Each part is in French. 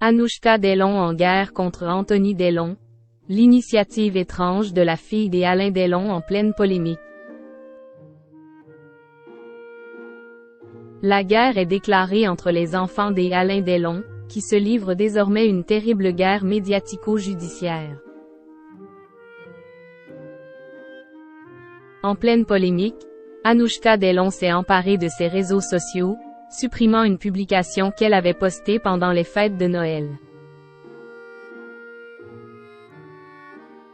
Anouchka Delon en guerre contre Anthony Delon. L'initiative étrange de la fille des Alain Delon en pleine polémique. La guerre est déclarée entre les enfants des Alain Delon, qui se livrent désormais une terrible guerre médiatico-judiciaire. En pleine polémique, Anouchka Delon s'est emparée de ses réseaux sociaux, supprimant une publication qu'elle avait postée pendant les fêtes de Noël.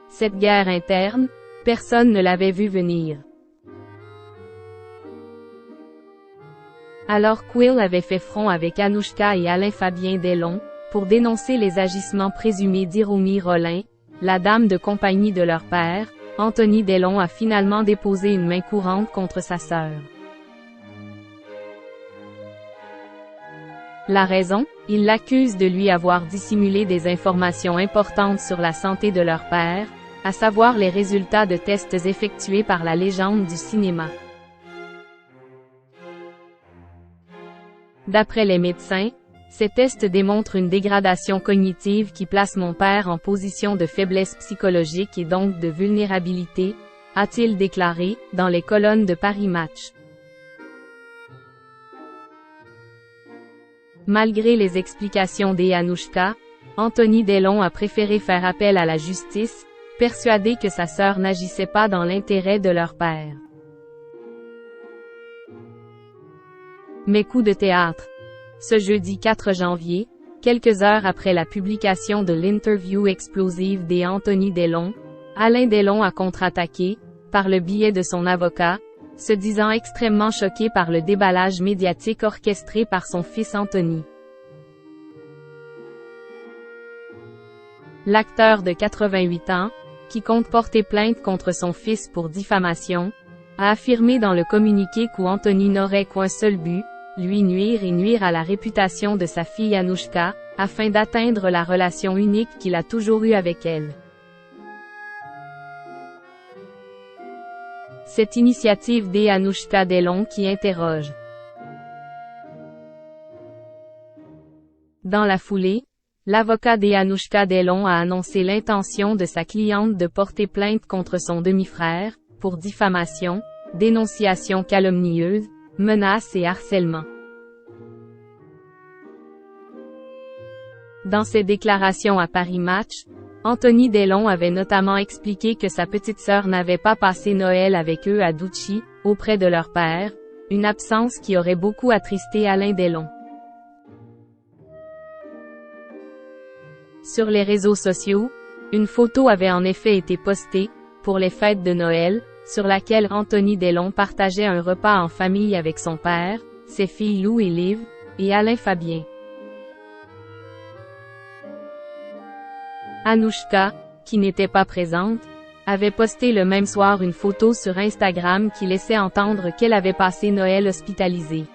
Cette guerre interne, personne ne l'avait vue venir. Alors Quill avait fait front avec Anouchka et Alain Fabien Delon, pour dénoncer les agissements présumés d'Hiromi Rollin, la dame de compagnie de leur père. Anthony Delon a finalement déposé une main courante contre sa sœur. La raison? Il l'accuse de lui avoir dissimulé des informations importantes sur la santé de leur père, à savoir les résultats de tests effectués par la légende du cinéma. D'après les médecins, ces tests démontrent une dégradation cognitive qui place mon père en position de faiblesse psychologique et donc de vulnérabilité, a-t-il déclaré, dans les colonnes de Paris Match. Malgré les explications d'Anouchka, Anthony Delon a préféré faire appel à la justice, persuadé que sa sœur n'agissait pas dans l'intérêt de leur père. Mais coup de théâtre. Ce jeudi 4 janvier, quelques heures après la publication de l'interview explosive d'Anthony Delon, Alain Delon a contre-attaqué, par le biais de son avocat, se disant extrêmement choqué par le déballage médiatique orchestré par son fils Anthony. L'acteur de 88 ans, qui compte porter plainte contre son fils pour diffamation, a affirmé dans le communiqué qu'Anthony n'aurait qu'un seul but, lui nuire et nuire à la réputation de sa fille Anouchka, afin d'atteindre la relation unique qu'il a toujours eue avec elle. Cette initiative d'Anouchka Delon qui interroge. Dans la foulée, l'avocat d'Anouchka Delon a annoncé l'intention de sa cliente de porter plainte contre son demi-frère, pour diffamation, dénonciation calomnieuse, menaces et harcèlement. Dans ses déclarations à Paris Match, Anthony Delon avait notamment expliqué que sa petite sœur n'avait pas passé Noël avec eux à Douchy, auprès de leur père, une absence qui aurait beaucoup attristé Alain Delon. Sur les réseaux sociaux, une photo avait en effet été postée, pour les fêtes de Noël, sur laquelle Anthony Delon partageait un repas en famille avec son père, ses filles Lou et Liv, et Alain Fabien. Anouchka, qui n'était pas présente, avait posté le même soir une photo sur Instagram qui laissait entendre qu'elle avait passé Noël hospitalisée.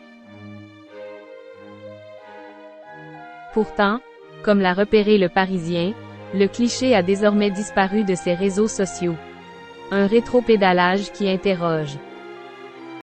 Pourtant, comme l'a repéré Le Parisien, le cliché a désormais disparu de ses réseaux sociaux. Un rétropédalage qui interroge.